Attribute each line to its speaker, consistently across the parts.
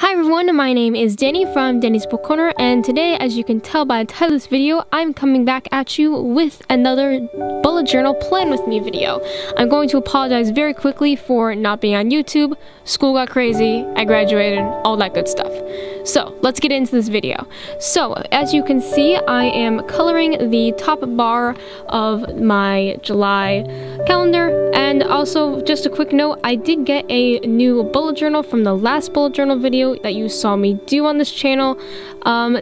Speaker 1: Hi everyone, my name is Danny from Danny's Book Corner, and today, as you can tell by the title of this video, I'm coming back at you with another bullet journal plan with me video. I'm going to apologize very quickly for not being on YouTube. School got crazy, I graduated, all that good stuff. So let's get into this video. So as you can see, I am coloring the top bar of my July calendar, and also just a quick note, I did get a new bullet journal from the last bullet journal video that you saw me do on this channel.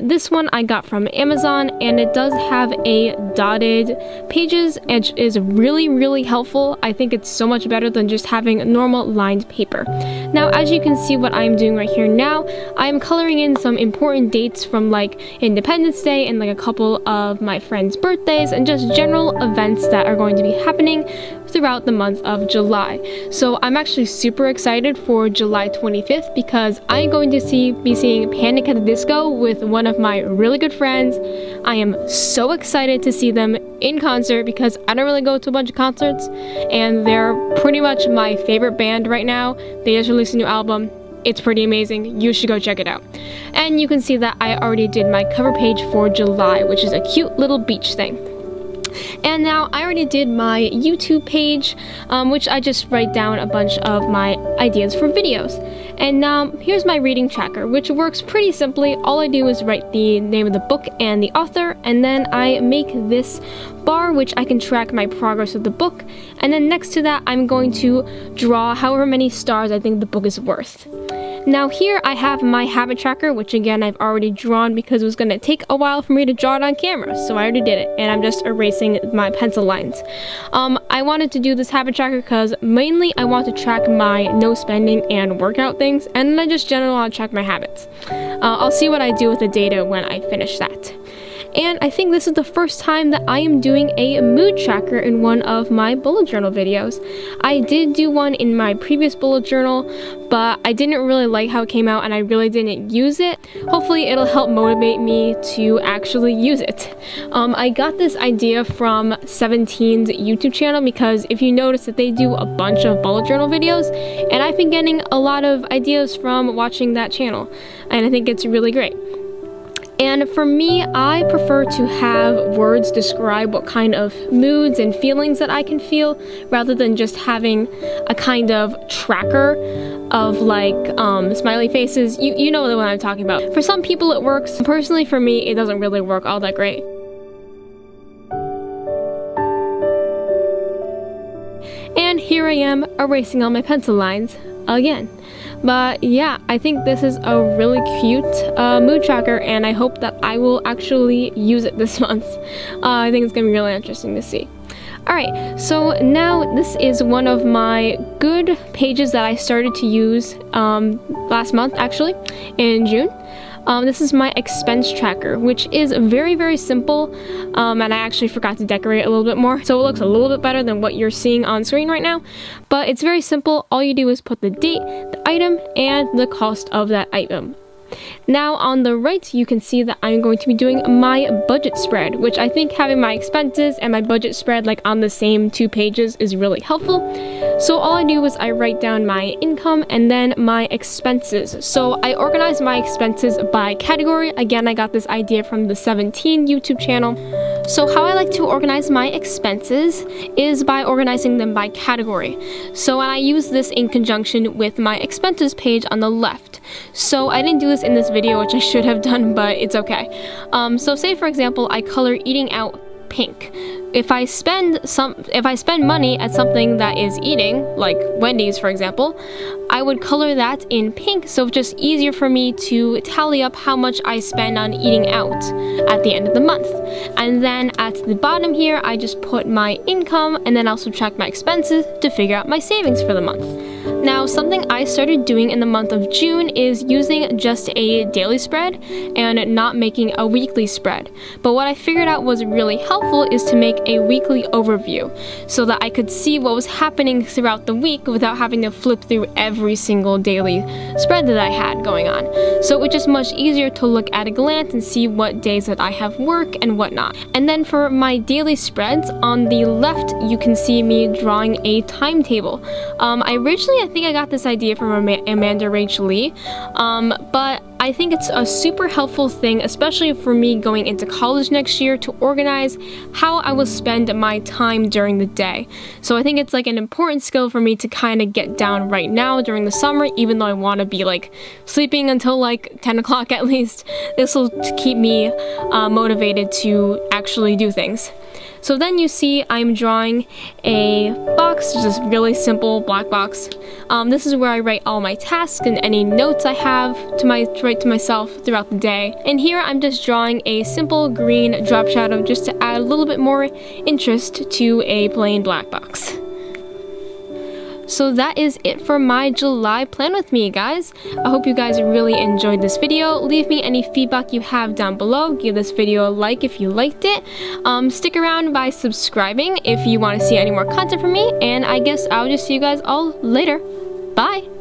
Speaker 1: This one I got from Amazon, and it does have a dotted pages, which is really helpful. I think it's so much better than just having normal lined paper. Now, as you can see what I'm doing right here now, I'm coloring in some important dates from like Independence Day and like a couple of my friends' birthdays and just general events that are going to be happening throughout the month of July. So I'm actually super excited for July 25th because I'm going to be seeing Panic at the Disco with one of my really good friends. I am so excited to see them in concert because I don't really go to a bunch of concerts, and they're pretty much my favorite band right now. They just released a new album. It's pretty amazing. You should go check it out. And you can see that I already did my cover page for July, which is a cute little beach thing. And now I already did my YouTube page, which I just write down a bunch of my ideas for videos. And now here's my reading tracker, which works pretty simply. All I do is write the name of the book and the author, and then I make this bar which I can track my progress of the book, and then next to that I'm going to draw however many stars I think the book is worth. Now here I have my habit tracker, which again I've already drawn because it was going to take a while for me to draw it on camera, so I already did it, and I'm just erasing my pencil lines. I wanted to do this habit tracker because mainly I want to track my no spending and workout things, and then I just generally want to track my habits. I'll see what I do with the data when I finish that. And I think this is the first time that I am doing a mood tracker in one of my bullet journal videos. I did do one in my previous bullet journal, but I didn't really like how it came out and I really didn't use it. Hopefully it'll help motivate me to actually use it. I got this idea from 17's YouTube channel because if you notice that they do a bunch of bullet journal videos, and I've been getting a lot of ideas from watching that channel, and I think it's really great. And for me, I prefer to have words describe what kind of moods and feelings that I can feel rather than just having a kind of tracker of like smiley faces. You know the one I'm talking about. For some people it works. Personally for me, it doesn't really work all that great. And here I am erasing all my pencil lines again. But yeah, I think this is a really cute mood tracker, and I hope that I will actually use it this month. I think it's gonna be really interesting to see. Alright, so now this is one of my good pages that I started to use last month, actually, in June. This is my expense tracker, which is very simple, and I actually forgot to decorate it a little bit more, so it looks a little bit better than what you're seeing on screen right now. But it's very simple. All you do is put the date, the item, and the cost of that item. Now on the right, you can see that I'm going to be doing my budget spread, which I think having my expenses and my budget spread like on the same two pages is really helpful. So all I do is I write down my income and then my expenses. So I organize my expenses by category. Again, I got this idea from the 17 YouTube channel. So how I like to organize my expenses is by organizing them by category. So and I use this in conjunction with my expenses page on the left. So I didn't do this in this video, which I should have done, but it's okay. So say for example, I color eating out pink. If I spend money at something that is eating, like Wendy's for example, I would color that in pink, so it's just easier for me to tally up how much I spend on eating out at the end of the month. And then at the bottom here, I just put my income and then I'll subtract my expenses to figure out my savings for the month. Now, something I started doing in the month of June is using just a daily spread and not making a weekly spread. But what I figured out was really helpful is to make a weekly overview so that I could see what was happening throughout the week without having to flip through every single daily spread that I had going on. So it was just much easier to look at a glance and see what days that I have work and whatnot. And then for my daily spreads, on the left you can see me drawing a timetable. I originally think I got this idea from Amanda Rachel Lee, but I think it's a super helpful thing, especially for me going into college next year, to organize how I will spend my time during the day. So I think it's like an important skill for me to kind of get down right now during the summer, even though I want to be like sleeping until like 10 o'clock at least. This will keep me motivated to actually do things. So then you see I'm drawing a box, just a really simple black box. This is where I write all my tasks and any notes I have to write to myself throughout the day. And here I'm just drawing a simple green drop shadow just to add a little bit more interest to a plain black box. So that is it for my July plan with me, guys. I hope you guys really enjoyed this video. Leave me any feedback you have down below. Give this video a like if you liked it. Stick around by subscribing if you want to see any more content from me. And I guess I'll just see you guys all later. Bye!